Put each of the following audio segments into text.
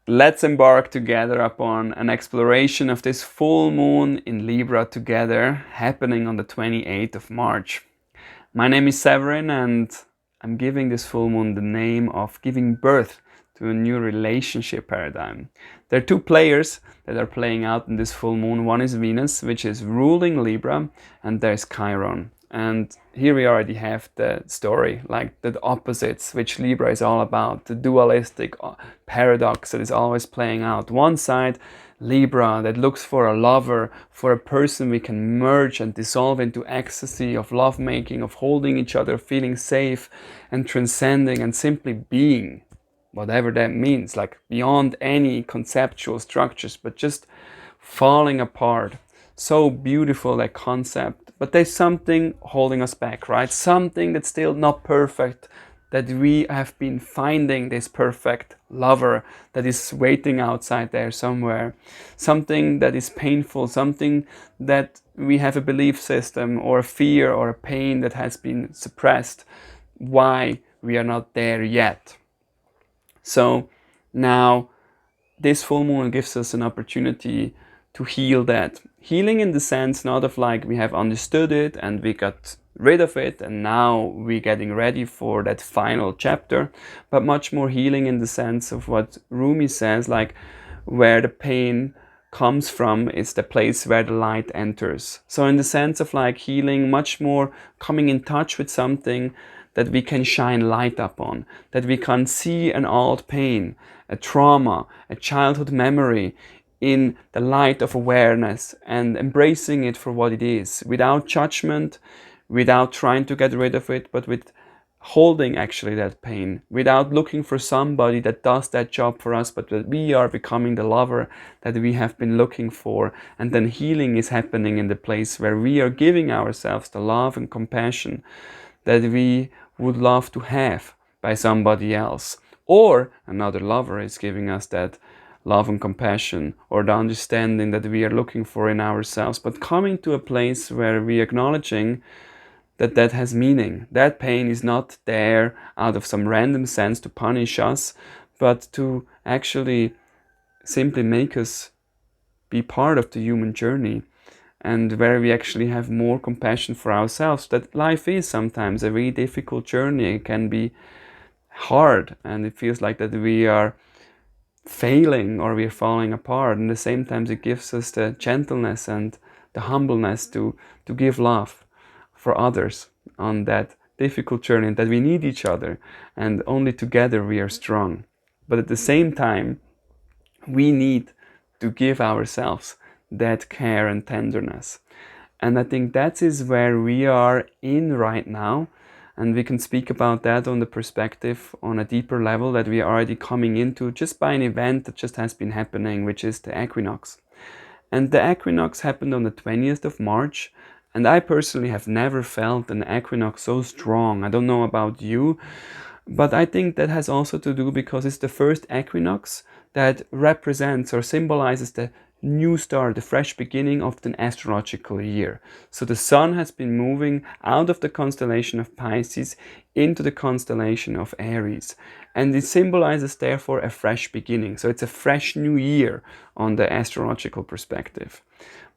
Let's embark together upon an exploration of this full moon in Libra together, happening on the 28th of March. My name is Severin, and I'm giving this full moon the name of giving birth to a new relationship paradigm. There are two players that are playing out in this full moon. One is Venus, which is ruling Libra, and there's Chiron. And here we already have the story, like the opposites, which Libra is all about, the dualistic paradox that is always playing out. One side, Libra, that looks for a lover, for a person we can merge and dissolve into ecstasy of lovemaking, of holding each other, feeling safe and transcending and simply being, whatever that means, like beyond any conceptual structures, but just falling apart. So beautiful, that concept, but there's something holding us back, right? Something that's still not perfect, that we have been finding this perfect lover that is waiting outside there somewhere. Something that is painful, something that we have a belief system or a fear or a pain that has been suppressed. Why we are not there yet. So now this full moon gives us an opportunity to heal that. Healing in the sense not of like we have understood it and we got rid of it and now we're getting ready for that final chapter, but much more healing in the sense of what Rumi says, like where the pain comes from is the place where the light enters. So in the sense of like healing, much more coming in touch with something that we can shine light upon, that we can see an old pain, a trauma, a childhood memory in the light of awareness and embracing it for what it is, without judgment, without trying to get rid of it, but with holding actually that pain, without looking for somebody that does that job for us, but that we are becoming the lover that we have been looking for. And then healing is happening in the place where we are giving ourselves the love and compassion that we would love to have by somebody else. Or another lover is giving us that love and compassion or the understanding that we are looking for in ourselves, but coming to a place where we are acknowledging that that has meaning. That pain is not there out of some random sense to punish us, but to actually simply make us be part of the human journey, and where we actually have more compassion for ourselves. That life is sometimes a really difficult journey. It can be hard and it feels like that we are failing or we're falling apart, and at the same time it gives us the gentleness and the humbleness to give love for others on that difficult journey, and that we need each other and only together we are strong. But at the same time we need to give ourselves that care and tenderness, and I think that is where we are in right now. And we can speak about that on the perspective on a deeper level that we are already coming into just by an event that just has been happening, which is the equinox. And the equinox happened on the 20th of March. And I personally have never felt an equinox so strong. I don't know about you, but I think that has also to do because it's the first equinox that represents or symbolizes the new start, the fresh beginning of the astrological year. So the sun has been moving out of the constellation of Pisces into the constellation of Aries. And it symbolizes therefore a fresh beginning. So it's a fresh new year on the astrological perspective.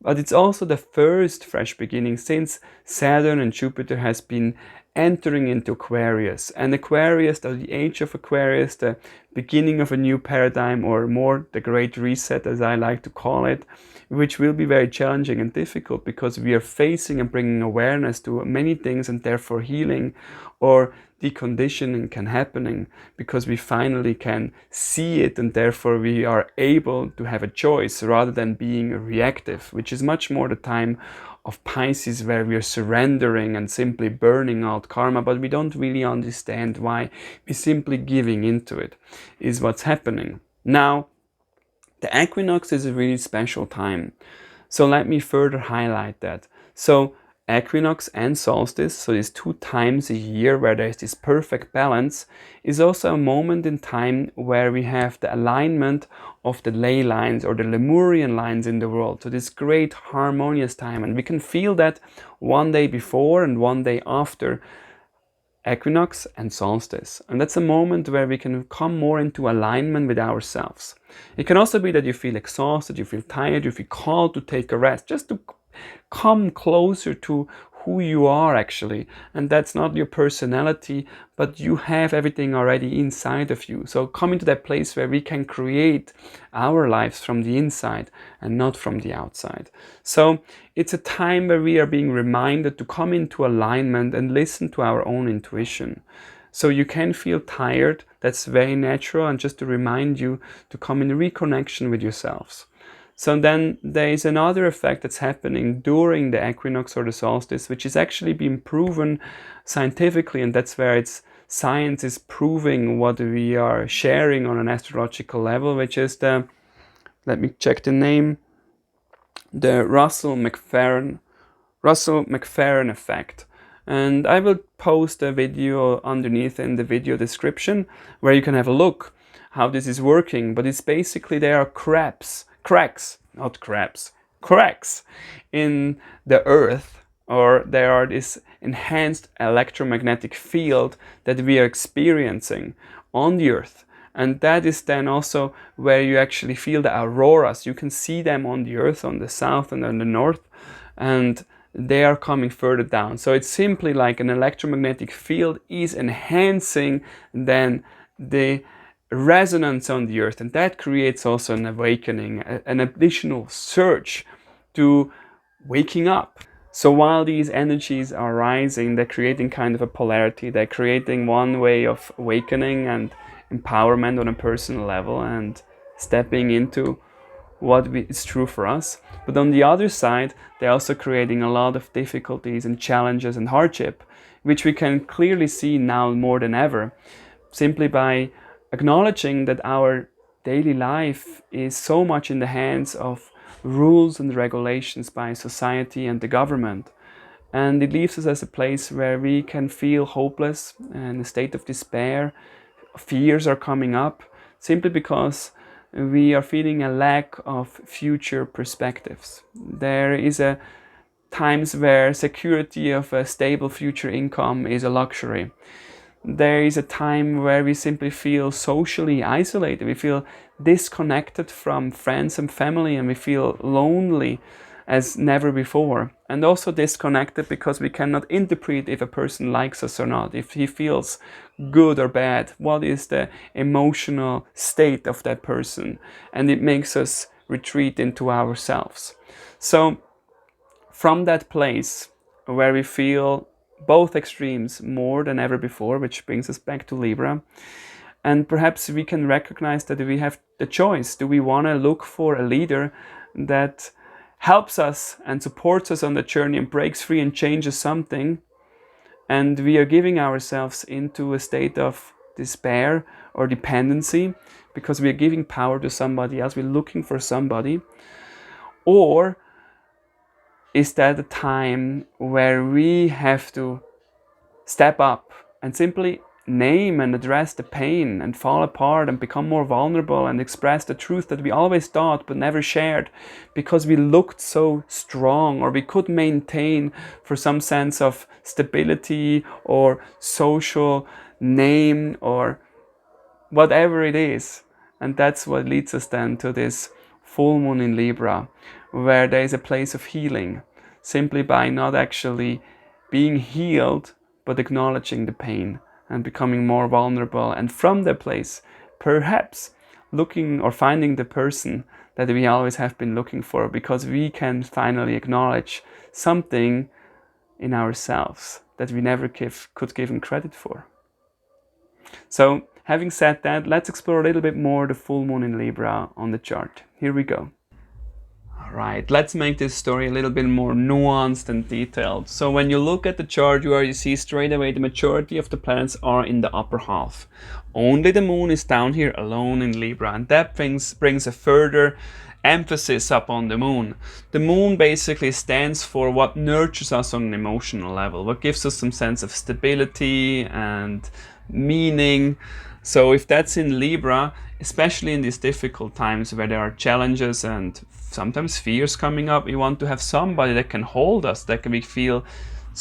But it's also the first fresh beginning since Saturn and Jupiter has been entering into Aquarius. And Aquarius, the age of Aquarius, the beginning of a new paradigm, or more the great reset as I like to call it, which will be very challenging and difficult because we are facing and bringing awareness to many things, and therefore healing or deconditioning can happening because we finally can see it, and therefore we are able to have a choice rather than being reactive, which is much more the time of Pisces, where we are surrendering and simply burning out karma, but we don't really understand why. We're simply giving into it is what's happening. Now, the equinox is a really special time. So let me further highlight that. So equinox and solstice, so these 2 times a year where there's this perfect balance, is also a moment in time where we have the alignment of the ley lines or the Lemurian lines in the world. So this great harmonious time, and we can feel that one day before and one day after equinox and solstice. And that's a moment where we can come more into alignment with ourselves. It can also be that you feel exhausted, you feel tired, you feel called to take a rest, just to come closer to who you are actually. And that's not your personality, but you have everything already inside of you. So coming to that place where we can create our lives from the inside and not from the outside. So it's a time where we are being reminded to come into alignment and listen to our own intuition. So you can feel tired, that's very natural, and just to remind you to come in reconnection with yourselves. So then there is another effect that's happening during the equinox or the solstice, which is actually being proven scientifically, and that's where science is proving what we are sharing on an astrological level, which is let me check the name, the Russell-McFerrin effect. And I will post a video underneath in the video description where you can have a look how this is working. But it's basically there are cracks in the earth, or there are this enhanced electromagnetic field that we are experiencing on the earth. And that is then also where you actually feel the auroras. You can see them on the earth, on the south and on the north, and they are coming further down. So it's simply like an electromagnetic field is enhancing then the resonance on the earth, and that creates also an awakening, an additional surge to waking up. So while these energies are rising, they're creating kind of a polarity. They're creating one way of awakening and empowerment on a personal level and stepping into what is true for us. But on the other side, they're also creating a lot of difficulties and challenges and hardship, which we can clearly see now more than ever, simply by acknowledging that our daily life is so much in the hands of rules and regulations by society and the government. And it leaves us as a place where we can feel hopeless and a state of despair. Fears are coming up simply because we are feeling a lack of future perspectives. There is times where security of a stable future income is a luxury. There is a time where we simply feel socially isolated. We feel disconnected from friends and family, and we feel lonely as never before. And also disconnected because we cannot interpret if a person likes us or not, if he feels good or bad, what is the emotional state of that person. And it makes us retreat into ourselves. So from that place where we feel both extremes more than ever before, which brings us back to Libra. And perhaps we can recognize that we have the choice. Do we want to look for a leader that helps us and supports us on the journey and breaks free and changes something? And we are giving ourselves into a state of despair or dependency because we are giving power to somebody else. We're looking for somebody. Or is that a time where we have to step up and simply name and address the pain and fall apart and become more vulnerable and express the truth that we always thought but never shared because we looked so strong, or we could maintain for some sense of stability or social name or whatever it is. And that's what leads us then to this full moon in Libra, where there is a place of healing, simply by not actually being healed, but acknowledging the pain and becoming more vulnerable. And from that place, perhaps looking or finding the person that we always have been looking for, because we can finally acknowledge something in ourselves that we never could give him credit for. So having said that, let's explore a little bit more the full moon in Libra on the chart. Here we go. Alright, let's make this story a little bit more nuanced and detailed. So when you look at the chart, you see straight away the majority of the planets are in the upper half. Only the moon is down here alone in Libra, and that brings a further emphasis up on the moon. The moon basically stands for what nurtures us on an emotional level, what gives us some sense of stability and meaning. So if that's in Libra, especially in these difficult times where there are challenges and sometimes fears coming up, we want to have somebody that can hold us, that can we feel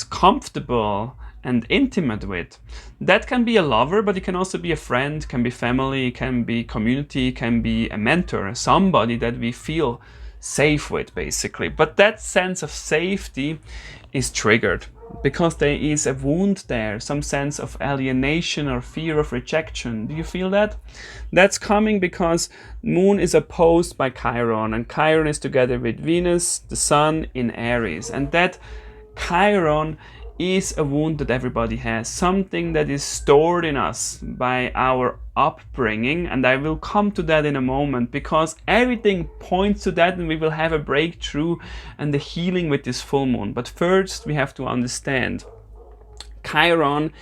comfortable and intimate with. That can be a lover, but it can also be a friend, can be family, can be community, can be a mentor, somebody that we feel safe with, basically. But that sense of safety is triggered because there is a wound there, some sense of alienation or fear of rejection. Do you feel that? That's coming because Moon is opposed by Chiron, and Chiron is together with Venus, the Sun, in Aries. And that Chiron is a wound that everybody has, something that is stored in us by our upbringing, and I will come to that in a moment because everything points to that, and we will have a breakthrough and the healing with this full moon. But first we have to understand Chiron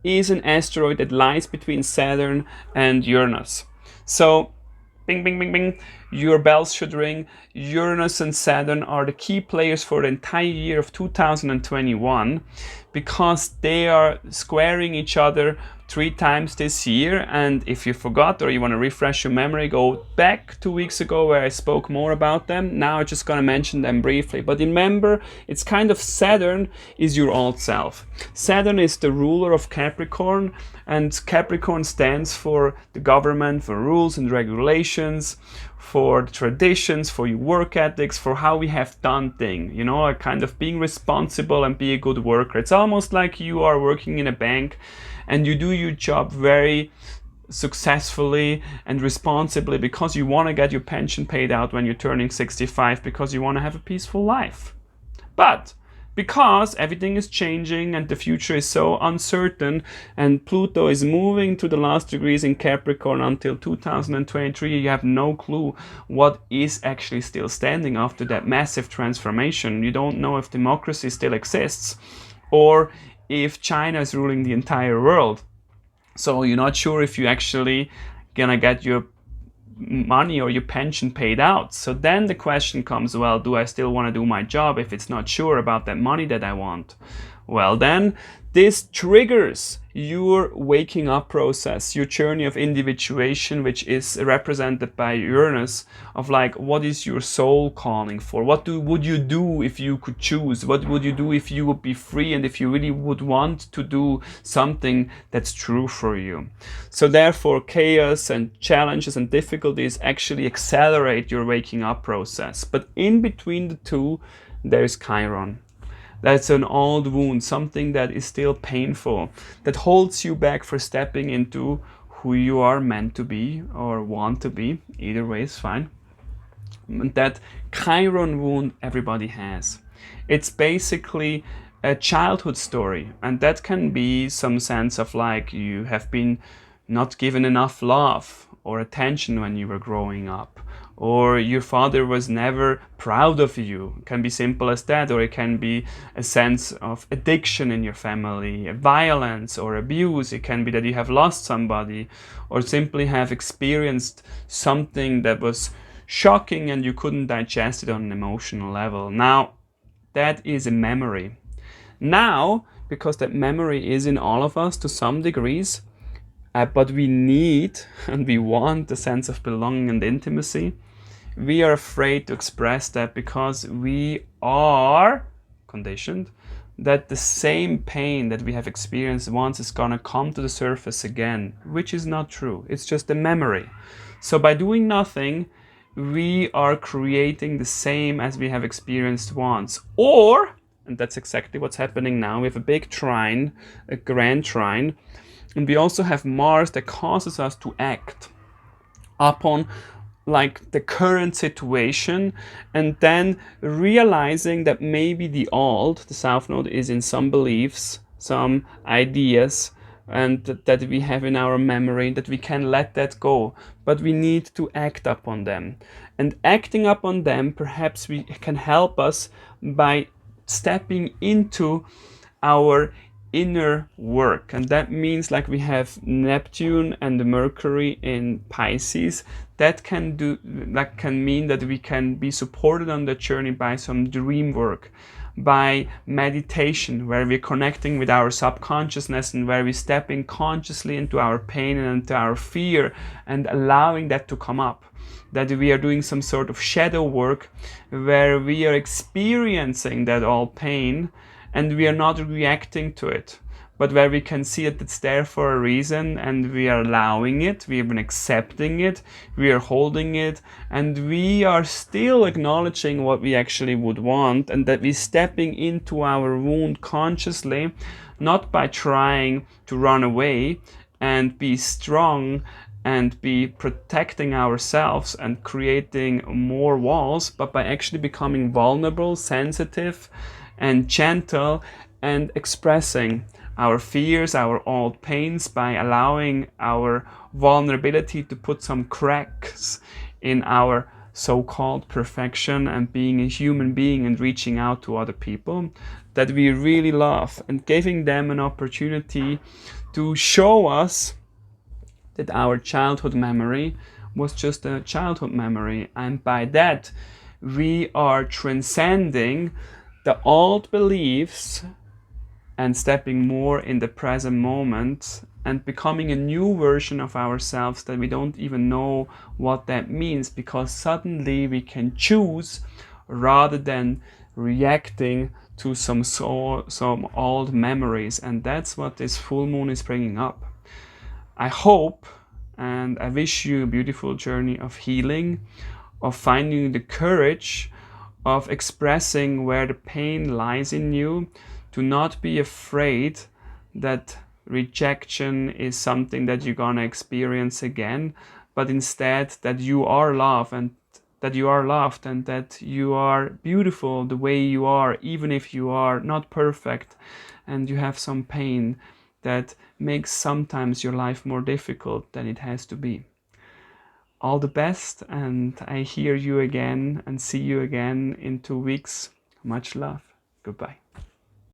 is an asteroid that lies between Saturn and Uranus. So bing, bing, bing, bing, your bells should ring. Uranus and Saturn are the key players for the entire year of 2021 because they are squaring each other 3 times this year. And if you forgot or you want to refresh your memory, go back 2 weeks ago where I spoke more about them. Now I'm just going to mention them briefly. But remember, it's kind of Saturn is your old self. Saturn is the ruler of Capricorn, and Capricorn stands for the government, for rules and regulations, for the traditions, for your work ethics, for how we have done things, you know, a kind of being responsible and be a good worker. It's almost like you are working in a bank and you do your job very successfully and responsibly because you want to get your pension paid out when you're turning 65, because you want to have a peaceful life. But because everything is changing and the future is so uncertain, and Pluto is moving to the last degrees in Capricorn until 2023, you have no clue what is actually still standing after that massive transformation. You don't know if democracy still exists or if China is ruling the entire world. So you're not sure if you actually gonna get your money or your pension paid out. So then the question comes, well, do I still want to do my job if it's not sure about that money that I want? Well, then this triggers your waking up process, your journey of individuation, which is represented by Uranus, of like, what is your soul calling for? What would you do if you could choose? What would you do if you would be free and if you really would want to do something that's true for you? So therefore, chaos and challenges and difficulties actually accelerate your waking up process. But in between the two, there's Chiron. That's an old wound, something that is still painful, that holds you back for stepping into who you are meant to be or want to be. Either way is fine. That Chiron wound everybody has. It's basically a childhood story, and that can be some sense of like you have been not given enough love or attention when you were growing up, or your father was never proud of you. It can be simple as that, or it can be a sense of addiction in your family, violence or abuse. It can be that you have lost somebody or simply have experienced something that was shocking and you couldn't digest it on an emotional level. Now, that is a memory. Now, because that memory is in all of us to some degrees, but we need and we want the sense of belonging and intimacy, we are afraid to express that because we are conditioned that the same pain that we have experienced once is gonna come to the surface again, which is not true. It's just a memory. So by doing nothing, we are creating the same as we have experienced once. Or, and that's exactly what's happening now, we have a big trine, a grand trine, and we also have Mars that causes us to act upon like the current situation, and then realizing that maybe the South Node is in some beliefs, some ideas, and that we have in our memory, that we can let that go, but we need to act upon them. And acting upon them, perhaps we can help us by stepping into our inner work. And that means like we have Neptune and the Mercury in Pisces. That can mean that we can be supported on the journey by some dream work, by meditation, where we're connecting with our subconsciousness and where we step in consciously into our pain and into our fear and allowing that to come up. That we are doing some sort of shadow work where we are experiencing that all pain and we are not reacting to it, but where we can see that it's there for a reason, and we are allowing it, we have been accepting it, we are holding it, and we are still acknowledging what we actually would want, and that we're stepping into our wound consciously, not by trying to run away and be strong and be protecting ourselves and creating more walls, but by actually becoming vulnerable, sensitive, and gentle, and expressing our fears, our old pains, by allowing our vulnerability to put some cracks in our so-called perfection and being a human being and reaching out to other people that we really love, and giving them an opportunity to show us that our childhood memory was just a childhood memory, and by that we are transcending the old beliefs and stepping more in the present moment and becoming a new version of ourselves that we don't even know what that means, because suddenly we can choose rather than reacting to some old memories. And that's what this full moon is bringing up. I hope and I wish you a beautiful journey of healing, of finding the courage of expressing where the pain lies in you, to not be afraid that rejection is something that you're gonna experience again, but instead that you are loved, and that you are loved, and that you are beautiful the way you are, even if you are not perfect and you have some pain that makes sometimes your life more difficult than it has to be. All the best, and I hear you again and see you again in 2 weeks. Much love. Goodbye.